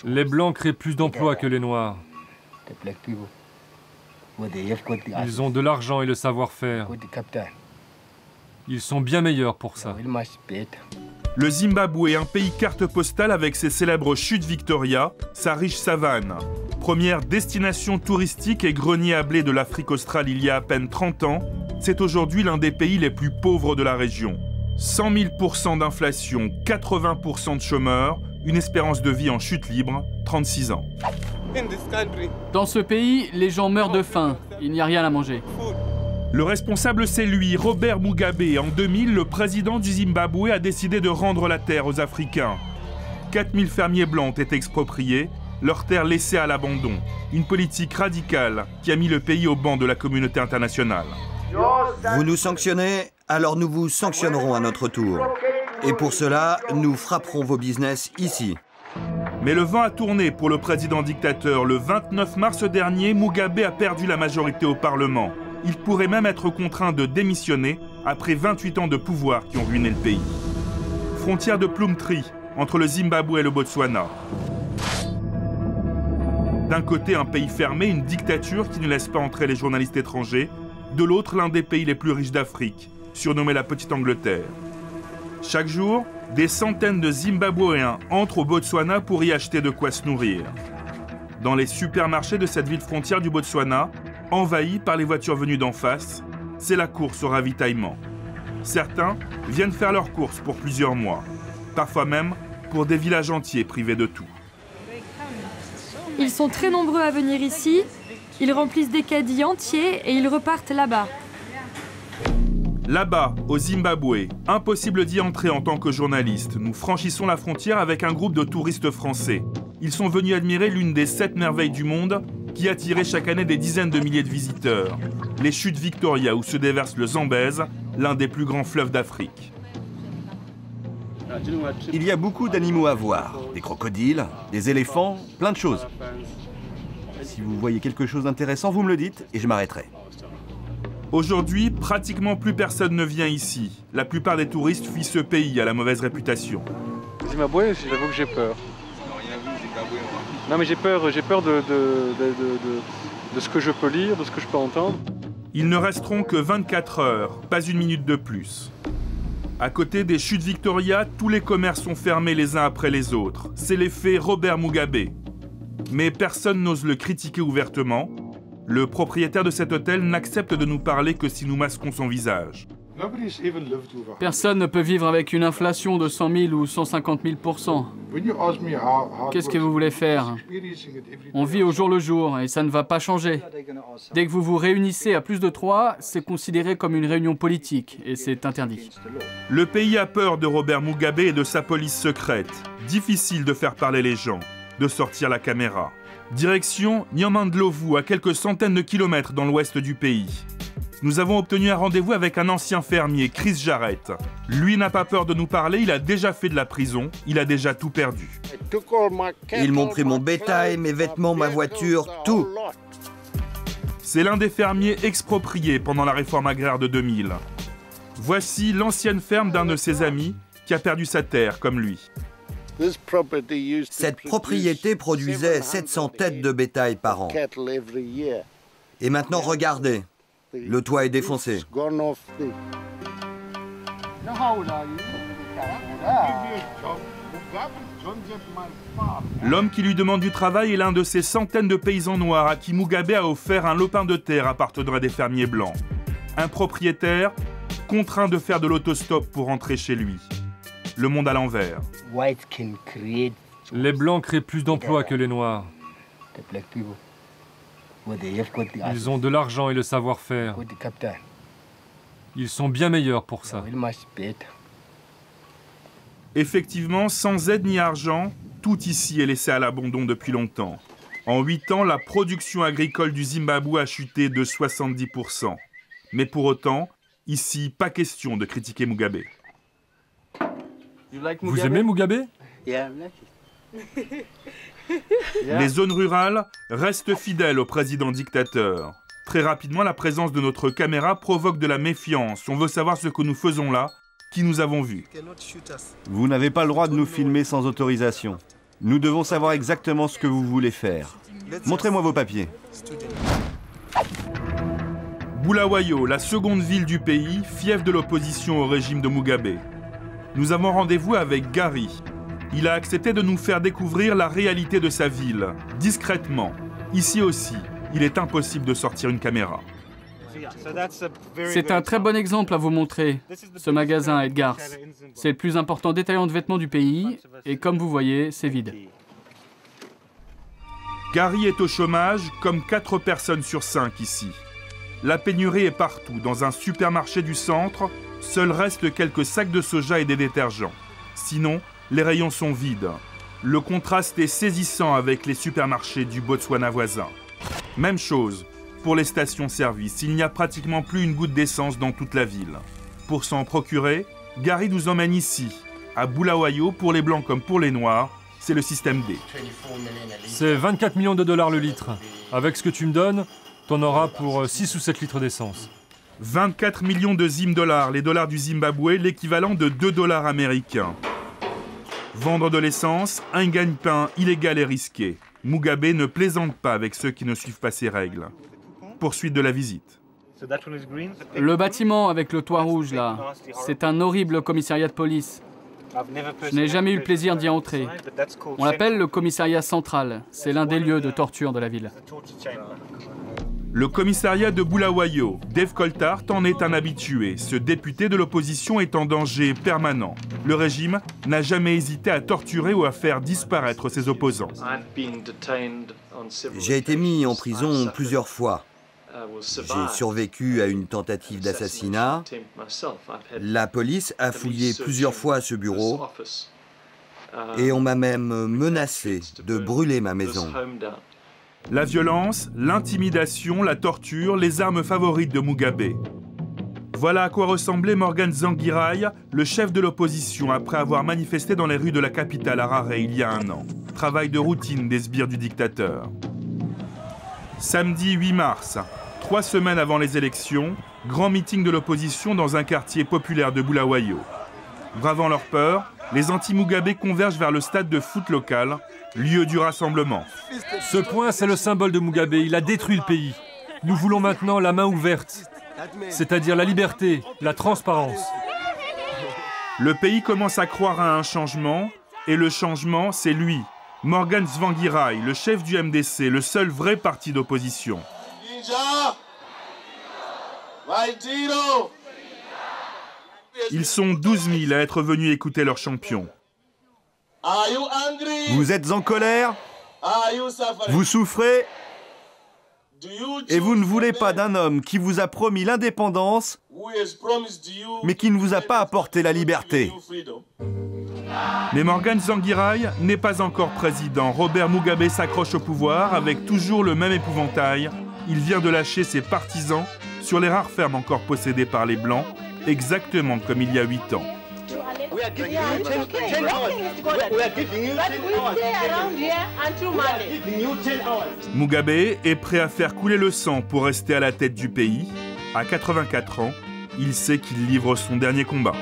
Les Blancs créent plus d'emplois que les Noirs. Ils ont de l'argent et le savoir-faire. Ils sont bien meilleurs pour ça. Le Zimbabwe, un pays carte postale avec ses célèbres chutes Victoria, sa riche savane. Première destination touristique et grenier à blé de l'Afrique australe il y a à peine 30 ans, c'est aujourd'hui l'un des pays les plus pauvres de la région. 100 000% d'inflation, 80% de chômeurs, une espérance de vie en chute libre, 36 ans. Dans ce pays, les gens meurent de faim. Il n'y a rien à manger. Le responsable, c'est lui, Robert Mugabe. En 2000, le président du Zimbabwe a décidé de rendre la terre aux Africains. 4000 fermiers blancs ont été expropriés, leurs terres laissées à l'abandon. Une politique radicale qui a mis le pays au banc de la communauté internationale. Vous nous sanctionnez, alors nous vous sanctionnerons à notre tour. Et pour cela, nous frapperons vos business ici. Mais le vent a tourné pour le président dictateur. Le 29 mars dernier, Mugabe a perdu la majorité au Parlement. Il pourrait même être contraint de démissionner après 28 ans de pouvoir qui ont ruiné le pays. Frontière de Plumtree, entre le Zimbabwe et le Botswana. D'un côté, un pays fermé, une dictature qui ne laisse pas entrer les journalistes étrangers. De l'autre, l'un des pays les plus riches d'Afrique, surnommé la Petite Angleterre. Chaque jour, des centaines de Zimbabwéens entrent au Botswana pour y acheter de quoi se nourrir. Dans les supermarchés de cette ville frontière du Botswana, envahis par les voitures venues d'en face, c'est la course au ravitaillement. Certains viennent faire leurs courses pour plusieurs mois, parfois même pour des villages entiers privés de tout. Ils sont très nombreux à venir ici, ils remplissent des caddies entiers et ils repartent là-bas. Là-bas, au Zimbabwe, impossible d'y entrer en tant que journaliste. Nous franchissons la frontière avec un groupe de touristes français. Ils sont venus admirer l'une des 7 merveilles du monde qui attirait chaque année des dizaines de milliers de visiteurs. Les chutes Victoria où se déverse le Zambèze, l'un des plus grands fleuves d'Afrique. Il y a beaucoup d'animaux à voir. Des crocodiles, des éléphants, plein de choses. Si vous voyez quelque chose d'intéressant, vous me le dites et je m'arrêterai. Aujourd'hui, pratiquement plus personne ne vient ici. La plupart des touristes fuient ce pays à la mauvaise réputation. Zimbabwe, j'avoue que j'ai peur. Non mais j'ai peur de ce que je peux lire, de ce que je peux entendre. Ils ne resteront que 24 heures, pas une minute de plus. À côté des chutes Victoria, tous les commerces sont fermés les uns après les autres. C'est l'effet Robert Mugabe. Mais personne n'ose le critiquer ouvertement. Le propriétaire de cet hôtel n'accepte de nous parler que si nous masquons son visage. Personne ne peut vivre avec une inflation de 100 000 ou 150 000%. Qu'est-ce que vous voulez faire? On vit au jour le jour et ça ne va pas changer. Dès que vous vous réunissez à plus de 3, c'est considéré comme une réunion politique et c'est interdit. Le pays a peur de Robert Mugabe et de sa police secrète. Difficile de faire parler les gens, de sortir la caméra. Direction Nyamandlovu, à quelques centaines de kilomètres dans l'ouest du pays. Nous avons obtenu un rendez-vous avec un ancien fermier, Chris Jarrett. Lui n'a pas peur de nous parler, il a déjà fait de la prison, il a déjà tout perdu. Ils m'ont pris mon bétail, mes vêtements, ma voiture, tout. C'est l'un des fermiers expropriés pendant la réforme agraire de 2000. Voici l'ancienne ferme d'un de ses amis qui a perdu sa terre comme lui. Cette propriété produisait 700 têtes de bétail par an. Et maintenant, regardez, le toit est défoncé. L'homme qui lui demande du travail est l'un de ces centaines de paysans noirs à qui Mugabe a offert un lopin de terre appartenant à des fermiers blancs. Un propriétaire contraint de faire de l'autostop pour rentrer chez lui. Le monde à l'envers. Les Blancs créent plus d'emplois que les Noirs. Ils ont de l'argent et le savoir-faire. Ils sont bien meilleurs pour ça. Effectivement, sans aide ni argent, tout ici est laissé à l'abandon depuis longtemps. En 8 ans, la production agricole du Zimbabwe a chuté de 70%. Mais pour autant, ici, pas question de critiquer Mugabe. Vous aimez Mugabe? Les zones rurales restent fidèles au président dictateur. Très rapidement, la présence de notre caméra provoque de la méfiance. On veut savoir ce que nous faisons là, qui nous avons vu. Vous n'avez pas le droit de nous filmer sans autorisation. Nous devons savoir exactement ce que vous voulez faire. Montrez-moi vos papiers. Bulawayo, la seconde ville du pays, fief de l'opposition au régime de Mugabe. Nous avons rendez-vous avec Gary. Il a accepté de nous faire découvrir la réalité de sa ville, discrètement. Ici aussi, il est impossible de sortir une caméra. C'est un très bon exemple à vous montrer, ce magasin à Edgars. C'est le plus important détaillant de vêtements du pays, et comme vous voyez, c'est vide. Gary est au chômage, comme 4 personnes sur 5 ici. La pénurie est partout. Dans un supermarché du centre, seuls restent quelques sacs de soja et des détergents. Sinon, les rayons sont vides. Le contraste est saisissant avec les supermarchés du Botswana voisin. Même chose pour les stations-service. Il n'y a pratiquement plus une goutte d'essence dans toute la ville. Pour s'en procurer, Gary nous emmène ici, à Bulawayo, pour les blancs comme pour les noirs. C'est le système D. C'est 24 millions de dollars le litre. Avec ce que tu me donnes, t'en auras pour 6 ou 7 litres d'essence. 24 millions de $, les dollars du Zimbabwe, l'équivalent de 2 $ américains. Vendre de l'essence, un gagne-pain illégal et risqué. Mugabe ne plaisante pas avec ceux qui ne suivent pas ses règles. Poursuite de la visite. Le bâtiment avec le toit rouge, là, c'est un horrible commissariat de police. Je n'ai jamais eu le plaisir d'y entrer. On l'appelle le commissariat central. C'est l'un des lieux de torture de la ville. Le commissariat de Bulawayo, Dave Coltart en est un habitué. Ce député de l'opposition est en danger permanent. Le régime n'a jamais hésité à torturer ou à faire disparaître ses opposants. J'ai été mis en prison plusieurs fois. J'ai survécu à une tentative d'assassinat. La police a fouillé plusieurs fois ce bureau et on m'a même menacé de brûler ma maison. La violence, l'intimidation, la torture, les armes favorites de Mugabe. Voilà à quoi ressemblait Morgan Tsvangirai, le chef de l'opposition, après avoir manifesté dans les rues de la capitale Harare il y a un an. Travail de routine des sbires du dictateur. Samedi 8 mars, 3 semaines avant les élections, grand meeting de l'opposition dans un quartier populaire de Bulawayo. Bravant leur peur, les anti-Mugabe convergent vers le stade de foot local, lieu du rassemblement. Ce point, c'est le symbole de Mugabe. Il a détruit le pays. Nous voulons maintenant la main ouverte, c'est-à-dire la liberté, la transparence. Le pays commence à croire à un changement, et le changement, c'est lui, Morgan Tsvangirai, le chef du MDC, le seul vrai parti d'opposition. Ils sont 12 000 à être venus écouter leur champion. Vous êtes en colère? Vous souffrez? Et vous ne voulez pas d'un homme qui vous a promis l'indépendance, mais qui ne vous a pas apporté la liberté. Mais Morgan Tsvangirai n'est pas encore président. Robert Mugabe s'accroche au pouvoir avec toujours le même épouvantail. Il vient de lâcher ses partisans sur les rares fermes encore possédées par les Blancs, exactement comme il y a 8 ans. Mugabe est prêt à faire couler le sang pour rester à la tête du pays. À 84 ans, il sait qu'il livre son dernier combat.